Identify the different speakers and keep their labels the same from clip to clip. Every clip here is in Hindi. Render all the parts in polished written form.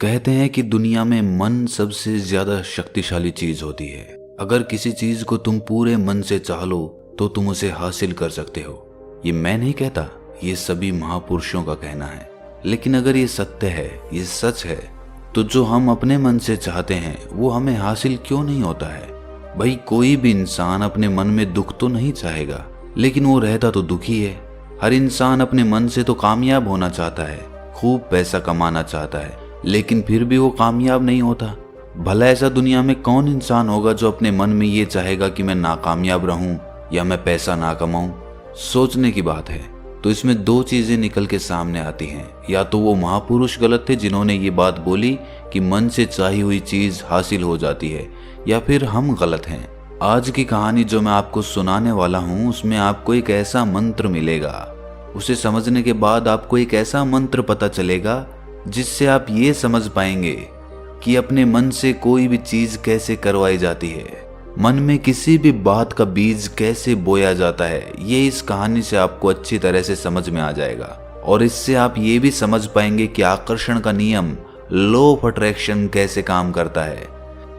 Speaker 1: कहते हैं कि दुनिया में मन सबसे ज्यादा शक्तिशाली चीज होती है। अगर किसी चीज को तुम पूरे मन से चाह लो तो तुम उसे हासिल कर सकते हो। ये मैं नहीं कहता, ये सभी महापुरुषों का कहना है। लेकिन अगर ये सत्य है, ये सच है, तो जो हम अपने मन से चाहते हैं वो हमें हासिल क्यों नहीं होता है? भाई, कोई भी इंसान अपने मन में दुख तो नहीं चाहेगा, लेकिन वो रहता तो दुखी है। हर इंसान अपने मन से तो कामयाब होना चाहता है, खूब पैसा कमाना चाहता है, लेकिन फिर भी वो कामयाब नहीं होता। भला ऐसा दुनिया में कौन इंसान होगा जो अपने मन में ये चाहेगा कि मैं नाकामयाब रहूं या मैं पैसा ना कमाऊं? सोचने की बात है। तो इसमें दो चीजें निकल के सामने आती हैं। या तो वो महापुरुष गलत थे जिन्होंने ये बात बोली कि मन से चाही हुई चीज हासिल हो जाती है, या फिर हम गलत हैं। आज की कहानी जो मैं आपको सुनाने वाला हूँ उसमें आपको एक ऐसा मंत्र मिलेगा। उसे समझने के बाद आपको एक ऐसा मंत्र पता चलेगा जिससे आप ये समझ पाएंगे कि अपने मन से कोई भी चीज कैसे करवाई जाती है, मन में किसी भी बात का बीज कैसे बोया जाता है। ये इस कहानी से आपको अच्छी तरह से समझ में आ जाएगा, और इससे आप ये भी समझ पाएंगे कि आकर्षण का नियम, लॉ ऑफ अट्रैक्शन कैसे काम करता है।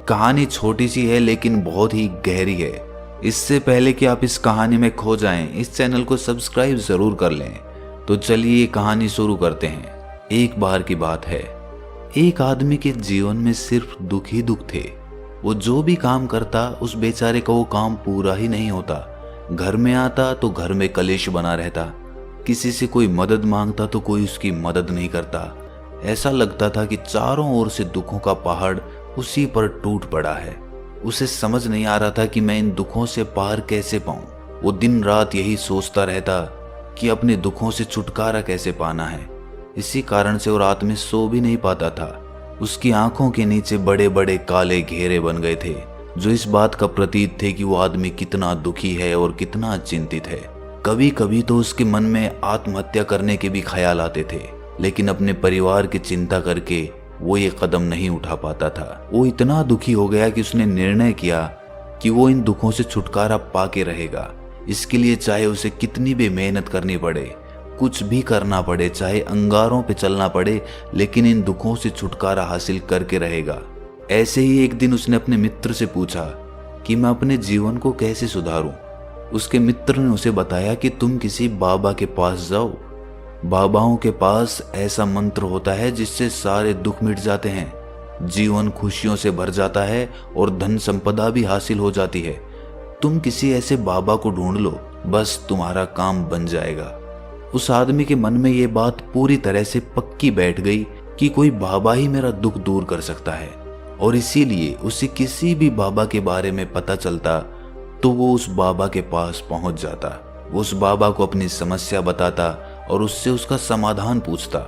Speaker 1: कहानी छोटी सी है लेकिन बहुत ही गहरी है। इससे पहले कि आप इस कहानी में खो जाएं, इस चैनल को सब्सक्राइब जरूर कर लें। तो चलिए ये कहानी शुरू करते हैं। एक बार की बात है, एक आदमी के जीवन में सिर्फ दुख ही दुख थे। वो जो भी काम करता उस बेचारे का वो काम पूरा ही नहीं होता। घर में आता तो घर में कलेश बना रहता, किसी से कोई मदद मांगता तो कोई उसकी मदद नहीं करता। ऐसा लगता था कि चारों ओर से दुखों का पहाड़ उसी पर टूट पड़ा है। उसे समझ नहीं आ रहा था कि मैं इन दुखों से पार कैसे पाऊं। वो दिन रात यही सोचता रहता कि अपने दुखों से छुटकारा कैसे पाना है। इसी कारण से वो रात में सो भी नहीं पाता था। उसकी आंखों के नीचे बड़े बड़े काले घेरे बन गए थे, जो इस बात का प्रतीक थे कि वो आदमी कितना दुखी है और कितना चिंतित है। कभी कभी तो उसके मन में आत्महत्या करने के भी ख्याल आते थे, लेकिन अपने परिवार की चिंता करके वो ये कदम नहीं उठा पाता था। वो इतना दुखी हो गया कि उसने निर्णय किया कि वो इन दुखों से छुटकारा पाके रहेगा। इसके लिए चाहे उसे कितनी भी मेहनत करनी पड़े, कुछ भी करना पड़े, चाहे अंगारों पे चलना पड़े, लेकिन इन दुखों से छुटकारा हासिल करके रहेगा। ऐसे ही एक दिन उसने अपने मित्र से पूछा कि मैं अपने जीवन को कैसे सुधारूं। उसके मित्र ने उसे बताया कि तुम किसी बाबा के पास जाओ। बाबाओं के पास ऐसा मंत्र होता है जिससे सारे दुख मिट जाते हैं, जीवन खुशियों से भर जाता है और धन संपदा भी हासिल हो जाती है। तुम किसी ऐसे बाबा को ढूंढ लो, बस तुम्हारा काम बन जाएगा। उस आदमी के मन में ये बात पूरी तरह से पक्की बैठ गई कि कोई बाबा ही मेरा दुख दूर कर सकता है, और इसीलिए उसे किसी भी बाबा के बारे में पता चलता तो वो उस बाबा के पास पहुंच जाता। वो उस बाबा को अपनी समस्या बताता और उससे उसका समाधान पूछता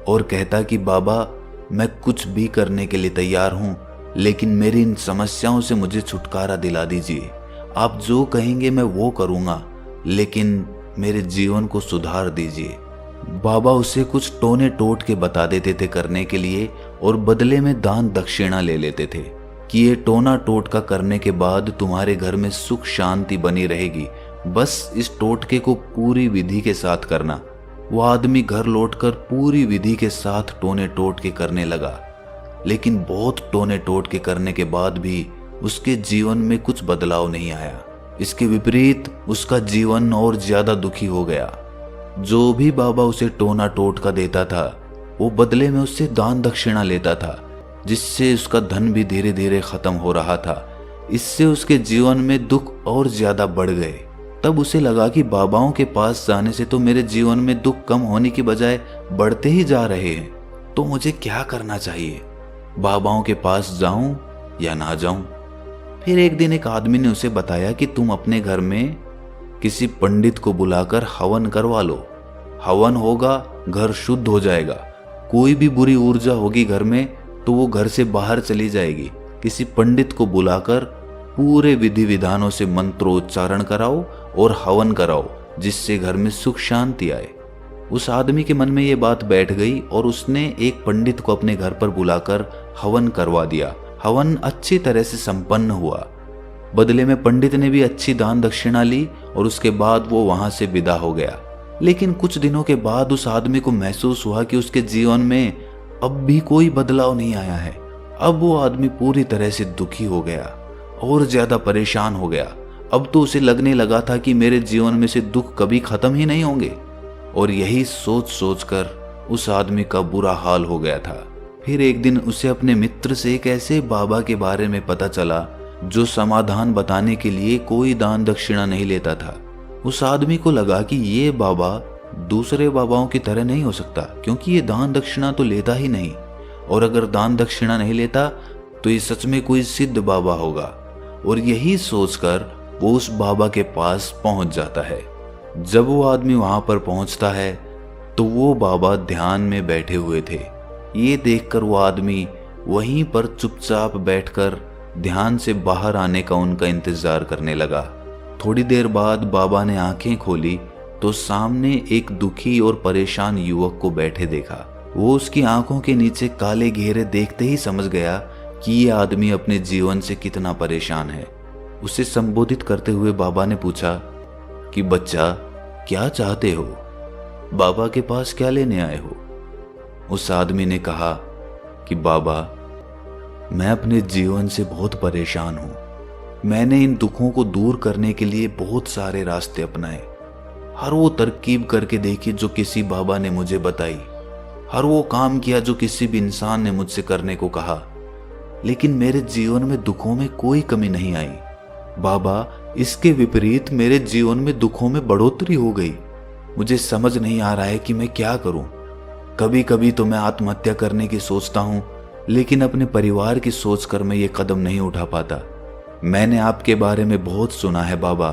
Speaker 1: और कहता कि बाबा, मैं कुछ भी करने के लिए तैयार हूं, लेकिन मेरी इन समस्याओं से मुझे छुटकारा दिला दीजिए। आप जो कहेंगे मैं वो करूंगा, लेकिन मेरे जीवन को सुधार दीजिए। बाबा उसे कुछ टोने टोट के बता देते थे करने के लिए, और बदले में दान दक्षिणा ले लेते थे कि ये टोना टोटका करने के बाद तुम्हारे घर में सुख शांति बनी रहेगी, बस इस टोटके को पूरी विधि के साथ करना। वो आदमी घर लौटकर पूरी विधि के साथ टोने टोटके करने लगा, लेकिन बहुत टोने टोटके करने के बाद भी उसके जीवन में कुछ बदलाव नहीं आया। इसके विपरीत उसका जीवन और ज्यादा दुखी हो गया। जो भी बाबा उसे टोना टोटका देता था वो बदले में उससे दान दक्षिणा लेता था, जिससे उसका धन भी धीरे धीरे खत्म हो रहा था। इससे उसके जीवन में दुख और ज्यादा बढ़ गए। तब उसे लगा कि बाबाओं के पास जाने से तो मेरे जीवन में दुख कम होने की बजाय बढ़ते ही जा रहे हैं, तो मुझे क्या करना चाहिए? बाबाओं के पास जाऊं या ना जाऊं? फिर एक दिन एक आदमी ने उसे बताया कि तुम अपने घर में किसी पंडित को बुलाकर हवन करवा लो। हवन होगा, घर शुद्ध हो जाएगा। कोई भी बुरी ऊर्जा होगी घर में तो वो घर से बाहर चली जाएगी। किसी पंडित को बुलाकर पूरे विधि विधानों से मंत्रोच्चारण कराओ और हवन कराओ, जिससे घर में सुख शांति आए। उस आदमी के मन में ये बात बैठ गई और उसने एक पंडित को अपने घर पर बुलाकर हवन करवा दिया। हवन अच्छी तरह से संपन्न हुआ। बदले में पंडित ने भी अच्छी दान दक्षिणा ली और उसके बाद वो वहां से विदा हो गया। लेकिन कुछ दिनों के बाद उस आदमी को महसूस हुआ कि उसके जीवन में अब भी कोई बदलाव नहीं आया है। अब वो आदमी पूरी तरह से दुखी हो गया और ज्यादा परेशान हो गया। अब तो उसे लगने लगा था कि मेरे जीवन में से दुख कभी खत्म ही नहीं होंगे। और यही सोच सोच कर उस आदमी का बुरा हाल हो गया था। फिर एक दिन उसे अपने मित्र से एक ऐसे बाबा के बारे में पता चला जो समाधान बताने के लिए कोई दान दक्षिणा नहीं लेता था। उस आदमी को लगा कि ये बाबा दूसरे बाबाओं की तरह नहीं हो सकता, क्योंकि ये दान दक्षिणा तो लेता ही नहीं, और अगर दान दक्षिणा नहीं लेता तो ये सच में कोई सिद्ध बाबा होगा। और यही सोचकर वो उस बाबा के पास पहुंच जाता है। जब वो आदमी वहां पर पहुंचता है तो वो बाबा ध्यान में बैठे हुए थे। ये देखकर वो आदमी वहीं पर चुपचाप बैठकर ध्यान से बाहर आने का उनका इंतजार करने लगा। थोड़ी देर बाद बाबा ने आंखें खोली तो सामने एक दुखी और परेशान युवक को बैठे देखा। वो उसकी आंखों के नीचे काले घेरे देखते ही समझ गया कि ये आदमी अपने जीवन से कितना परेशान है। उसे संबोधित करते हुए बाबा ने पूछा कि बच्चा, क्या चाहते हो? बाबा के पास क्या लेने आए हो? उस आदमी ने कहा कि बाबा, मैं अपने जीवन से बहुत परेशान हूं। मैंने इन दुखों को दूर करने के लिए बहुत सारे रास्ते अपनाए, हर वो तरकीब करके देखी जो किसी बाबा ने मुझे बताई, हर वो काम किया जो किसी भी इंसान ने मुझसे करने को कहा, लेकिन मेरे जीवन में दुखों में कोई कमी नहीं आई। बाबा, इसके विपरीत मेरे जीवन में दुखों में बढ़ोतरी हो गई। मुझे समझ नहीं आ रहा है कि मैं क्या करूं। कभी कभी तो मैं आत्महत्या करने की सोचता हूं, लेकिन अपने परिवार की सोचकर मैं ये कदम नहीं उठा पाता। मैंने आपके बारे में बहुत सुना है बाबा,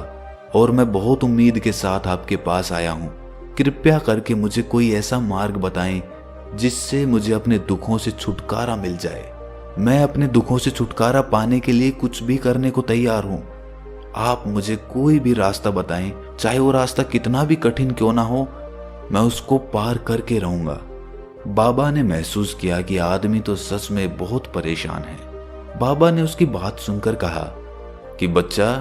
Speaker 1: और मैं बहुत उम्मीद के साथ आपके पास आया हूं। कृपया करके मुझे कोई ऐसा मार्ग बताएं जिससे मुझे अपने दुखों से छुटकारा मिल जाए। मैं अपने दुखों से छुटकारा पाने के लिए कुछ भी करने को तैयार हूं। आप मुझे कोई भी रास्ता बताएं, चाहे वो रास्ता कितना भी कठिन क्यों ना हो, मैं उसको पार करके रहूंगा। बाबा ने महसूस किया कि आदमी तो सच में बहुत परेशान है। बाबा ने उसकी बात सुनकर कहा कि बच्चा,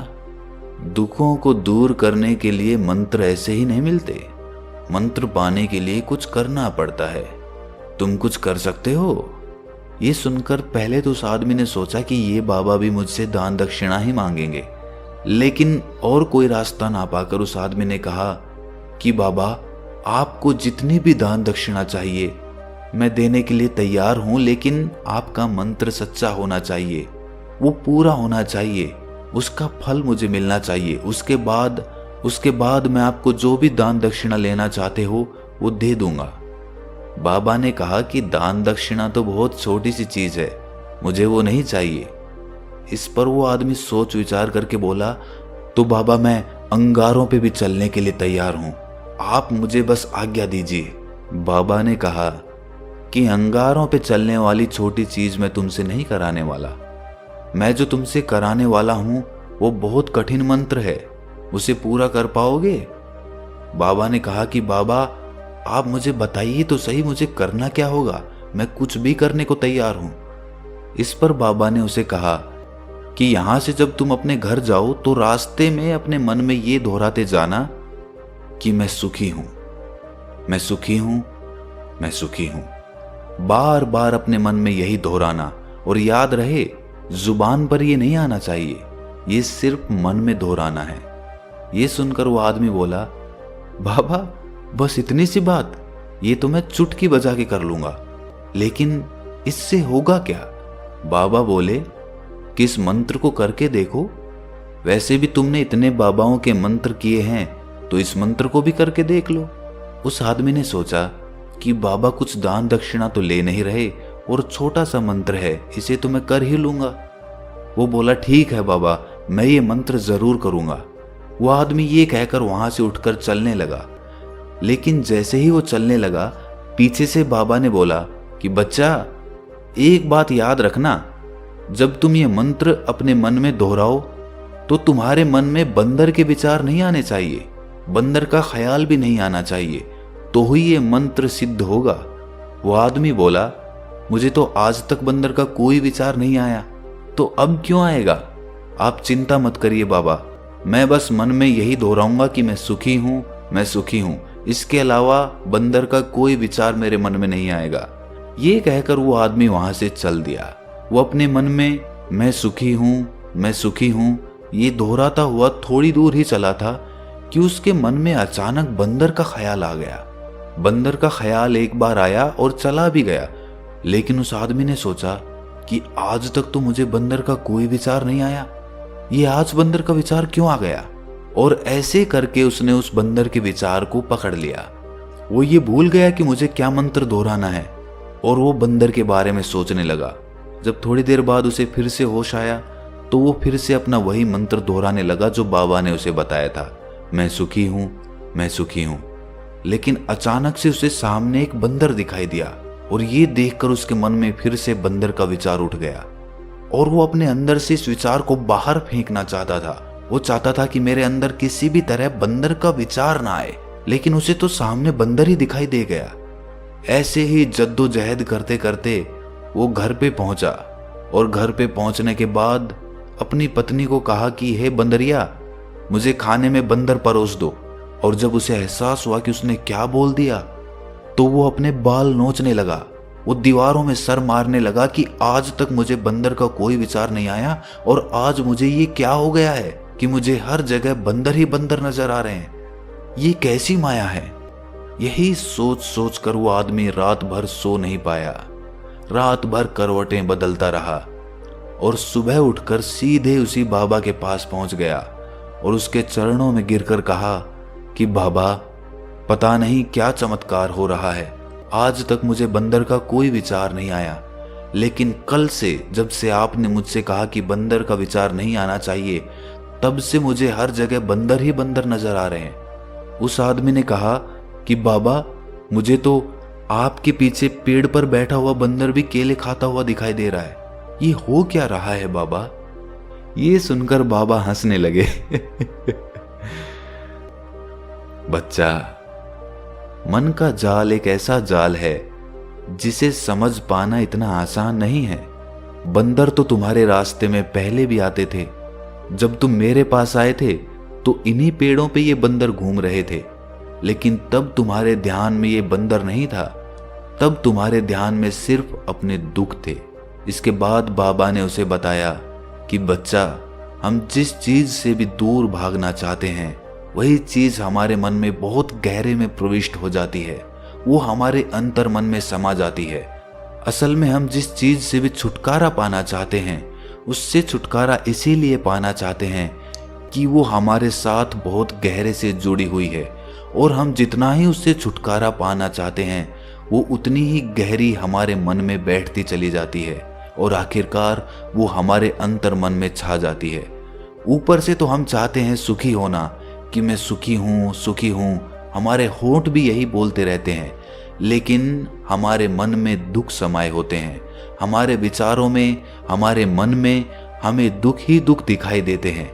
Speaker 1: दुखों को दूर करने के लिए मंत्र ऐसे ही नहीं मिलते। मंत्र पाने के लिए कुछ करना पड़ता है। तुम कुछ कर सकते हो? ये सुनकर पहले तो उस आदमी ने सोचा कि ये बाबा भी मुझसे दान दक्षिणा ही मांगेंगे, लेकिन और कोई रास्ता ना पाकर उस आदमी ने कहा कि बाबा, आपको जितनी भी दान दक्षिणा चाहिए मैं देने के लिए तैयार हूं, लेकिन आपका मंत्र सच्चा होना चाहिए, वो पूरा होना चाहिए, उसका फल मुझे मिलना चाहिए। उसके बाद मैं आपको जो भी दान दक्षिणा लेना चाहते हो वो दे दूंगा। बाबा ने कहा कि दान दक्षिणा तो बहुत छोटी सी चीज है, मुझे वो नहीं चाहिए। इस पर वो आदमी सोच विचार करके बोला, तो बाबा, मैं अंगारों पे भी चलने के लिए तैयार हूं, आप मुझे बस आज्ञा दीजिए। बाबा ने कहा कि अंगारों पे चलने वाली छोटी चीज मैं तुमसे नहीं कराने वाला। मैं जो तुमसे कराने वाला हूं वो बहुत कठिन मंत्र है, उसे पूरा कर पाओगे? बाबा ने कहा कि बाबा, आप मुझे बताइए तो सही, मुझे करना क्या होगा, मैं कुछ भी करने को तैयार हूं। इस पर बाबा ने उसे कहा कि यहां से जब तुम अपने घर जाओ तो रास्ते में अपने मन में ये दोहराते जाना कि मैं सुखी हूं, मैं सुखी हूं, मैं सुखी हूं। बार बार अपने मन में यही दोहराना, और याद रहे जुबान पर ये नहीं आना चाहिए, ये सिर्फ मन में दोहराना है। ये सुनकर वो आदमी बोला, बाबा, बस इतनी सी बात, ये तो मैं चुटकी बजा के कर लूंगा, लेकिन इससे होगा क्या? बाबा बोले कि इस मंत्र को करके देखो, वैसे भी तुमने इतने बाबाओं के मंत्र किए हैं तो इस मंत्र को भी करके देख लो। उस आदमी ने सोचा कि बाबा कुछ दान दक्षिणा तो ले नहीं रहे और छोटा सा मंत्र है, इसे तो मैं कर ही लूंगा। वो बोला, ठीक है बाबा, मैं ये मंत्र जरूर करूंगा। वो आदमी ये कहकर वहां से उठकर चलने लगा, लेकिन जैसे ही वो चलने लगा, पीछे से बाबा ने बोला कि बच्चा, एक बात याद रखना, जब तुम ये मंत्र अपने मन में दोहराओ तो तुम्हारे मन में बंदर के विचार नहीं आने चाहिए, बंदर का ख्याल भी नहीं आना चाहिए, तो ही ये मंत्र सिद्ध होगा। वो आदमी बोला, मुझे तो आज तक बंदर का कोई विचार नहीं आया, तो अब क्यों आएगा? आप चिंता मत करिए बाबा, मैं बस मन में यही दोहराऊंगा कि मैं सुखी हूं, मैं सुखी हूं। इसके अलावा बंदर का कोई विचार मेरे मन में नहीं आएगा। ये कहकर वो आदमी वहां से चल दिया। वो अपने मन में मैं सुखी हूँ, मैं सुखी हूँ ये दोहराता हुआ थोड़ी दूर ही चला था कि उसके मन में अचानक बंदर का ख्याल आ गया। बंदर का ख्याल एक बार आया और चला भी गया, लेकिन उस आदमी ने सोचा कि आज तक तो मुझे बंदर का कोई विचार नहीं आया, ये आज बंदर का विचार क्यों आ गया। और ऐसे करके उसने उस बंदर के विचार को पकड़ लिया। वो ये भूल गया कि मुझे क्या मंत्र दोहराना है और वो बंदर के बारे में सोचने लगा। जब थोड़ी देर बाद उसे फिर से होश आया तो वो फिर से अपना वही मंत्र दोहराने लगा जो बाबा ने उसे बताया था, मैं सुखी हूँ, मैं सुखी हूँ। लेकिन अचानक से उसे सामने एक बंदर दिखाई दिया और ये देखकर उसके मन में फिर से बंदर का विचार उठ गया और वो अपने अंदर से इस विचार को बाहर फेंकना चाहता था। वो चाहता था कि मेरे अंदर किसी भी तरह बंदर का विचार ना आए, लेकिन उसे तो सामने बंदर ही दिखाई दे गया। ऐसे ही जद्दोजहद करते करते वो घर पे पहुंचा और घर पे पहुंचने के बाद अपनी पत्नी को कहा कि हे बंदरिया, मुझे खाने में बंदर परोस दो। और जब उसे एहसास हुआ कि उसने क्या बोल दिया तो वो अपने बाल नोचने लगा। वो दीवारों में सर मारने लगा कि आज तक मुझे बंदर का कोई विचार नहीं आया और आज मुझे ये क्या हो गया है कि मुझे हर जगह बंदर ही बंदर नजर आ रहे हैं, ये कैसी माया है। यही सोच सोच कर वो आदमी रात भर सो नहीं पाया। रात भर करवटें बदलता रहा और सुबह उठकर सीधे उसी बाबा के पास पहुंच गया और उसके चरणों में गिरकर कहा कि बाबा, पता नहीं क्या चमत्कार हो रहा है, आज तक मुझे बंदर का कोई विचार नहीं आया, लेकिन कल से जब से आपने मुझसे कहा कि बंदर का विचार नहीं आना चाहिए, तब से मुझे हर जगह बंदर ही बंदर नजर आ रहे हैं। उस आदमी ने कहा कि बाबा, मुझे तो आपके पीछे पेड़ पर बैठा हुआ बंदर भी केले खाता हुआ दिखाई दे रहा है, ये हो क्या रहा है बाबा। ये सुनकर बाबा हंसने लगे। बच्चा, मन का जाल एक ऐसा जाल है जिसे समझ पाना इतना आसान नहीं है। बंदर तो तुम्हारे रास्ते में पहले भी आते थे। जब तुम मेरे पास आए थे तो इन्हीं पेड़ों पे ये बंदर घूम रहे थे, लेकिन तब तुम्हारे ध्यान में ये बंदर नहीं था, तब तुम्हारे ध्यान में सिर्फ अपने दुख थे। इसके बाद बाबा ने उसे बताया कि बच्चा, हम जिस चीज से भी दूर भागना चाहते हैं वही चीज हमारे मन में बहुत गहरे में प्रविष्ट हो जाती है, वो हमारे अंतर मन में समा जाती है। असल में हम जिस चीज से भी छुटकारा पाना चाहते हैं उससे छुटकारा इसीलिए पाना चाहते हैं कि वो हमारे साथ बहुत गहरे से जुड़ी हुई है, और हम जितना ही उससे छुटकारा पाना चाहते हैं वो उतनी ही गहरी हमारे मन में बैठती चली जाती है और आखिरकार वो हमारे अंतर मन में छा जाती है। ऊपर से तो हम चाहते हैं सुखी होना कि मैं सुखी हूँ, सुखी हूँ, हमारे होंठ भी यही बोलते रहते हैं, लेकिन हमारे मन में दुख समाये होते हैं। हमारे विचारों में, हमारे मन में हमें दुख ही दुख दिखाई देते हैं।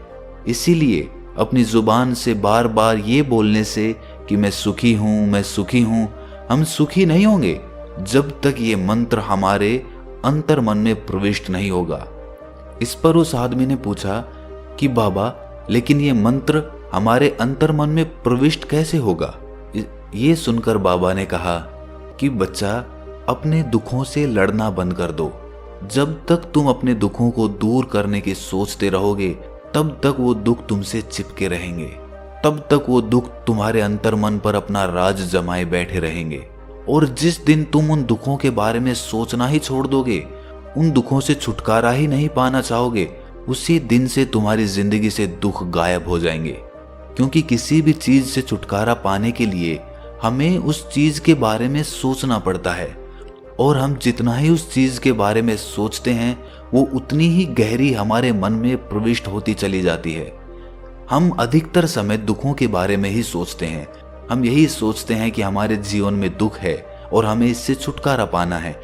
Speaker 1: इसीलिए अपनी जुबान से बार बार ये बोलने से कि मैं सुखी हूँ, मैं सुखी हूँ, हम सुखी नहीं होंगे जब तक ये मंत्र हमारे अंतर मन में प्रविष्ट नहीं होगा। इस पर उस आदमी ने पूछा कि बाबा, लेकिन ये मंत्र हमारे अंतर मन में प्रविष्ट कैसे होगा। ये सुनकर बाबा ने कहा कि बच्चा, अपने दुखों से लड़ना बंद कर दो। जब तक तुम अपने दुखों को दूर करने की सोचते रहोगे तब तक वो दुख तुमसे चिपके रहेंगे, तब तक वो दुख तुम्हारे अंतर मन पर अपना राज जमाए बैठे रहेंगे। और जिस दिन तुम उन दुखों के बारे में सोचना ही छोड़ दोगे, उन दुखों से छुटकारा ही नहीं पाना चाहोगे, उसी दिन से तुम्हारी जिंदगी से दुख गायब हो जाएंगे। क्योंकि किसी भी चीज से छुटकारा पाने के लिए हमें उस चीज के बारे में सोचना पड़ता है, और हम जितना ही उस चीज के बारे में सोचते हैं वो उतनी ही गहरी हमारे मन में प्रविष्ट होती चली जाती है। हम अधिकतर समय दुखों के बारे में ही सोचते हैं। हम यही सोचते हैं कि हमारे जीवन में दुख है और हमें इससे छुटकारा पाना है।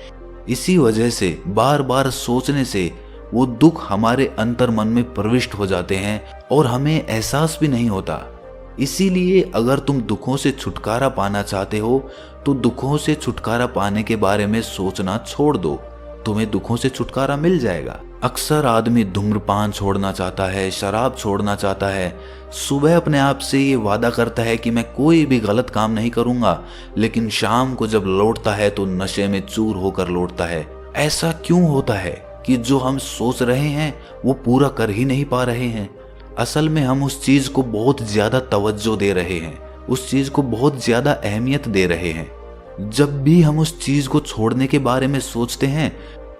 Speaker 1: इसी वजह से बार बार सोचने से वो दुख हमारे अंतर मन में प्रविष्ट हो जाते हैं और हमें एहसास भी नहीं होता। इसीलिए अगर तुम दुखों से छुटकारा पाना चाहते हो तो दुखों से छुटकारा पाने के बारे में सोचना छोड़ दो। तुम्हें दुखों से छुटकारा मिल जाएगा। अक्सर आदमी धूम्रपान छोड़ना चाहता है, शराब छोड़ना चाहता है, सुबह अपने आप से ये वादा करता है कि मैं कोई भी गलत काम नहीं करूंगा, लेकिन शाम को जब लौटता है तो नशे में चूर होकर लौटता है। ऐसा क्यों होता है कि जो हम सोच रहे हैं वो पूरा कर ही नहीं पा रहे हैं? असल में हम उस चीज को बहुत ज्यादा तवज्जो दे रहे हैं, उस चीज को बहुत ज्यादा अहमियत दे रहे हैं। जब भी हम उस चीज को छोड़ने के बारे में सोचते हैं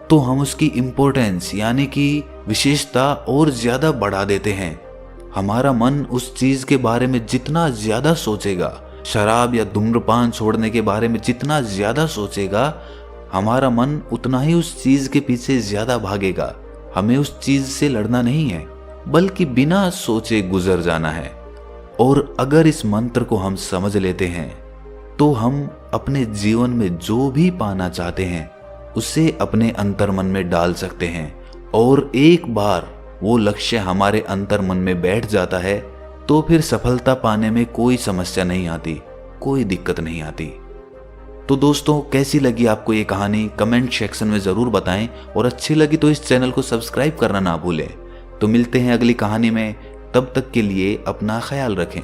Speaker 1: तो हम उसकी इम्पोर्टेंस यानी कि विशेषता और ज्यादा बढ़ा देते हैं। हमारा मन उस चीज के बारे में जितना ज्यादा सोचेगा, शराब या धूम्रपान छोड़ने के बारे में जितना ज्यादा सोचेगा, हमारा मन उतना ही उस चीज के पीछे ज्यादा भागेगा। हमें उस चीज से लड़ना नहीं है, बल्कि बिना सोचे गुजर जाना है। और अगर इस मंत्र को हम समझ लेते हैं तो हम अपने जीवन में जो भी पाना चाहते हैं उसे अपने अंतर्मन में डाल सकते हैं। और एक बार वो लक्ष्य हमारे अंतर्मन में बैठ जाता है तो फिर सफलता पाने में कोई समस्या नहीं आती, कोई दिक्कत नहीं आती। तो दोस्तों, कैसी लगी आपको ये कहानी कमेंट सेक्शन में ज़रूर बताएं, और अच्छी लगी तो इस चैनल को सब्सक्राइब करना ना भूलें। तो मिलते हैं अगली कहानी में, तब तक के लिए अपना ख्याल रखें।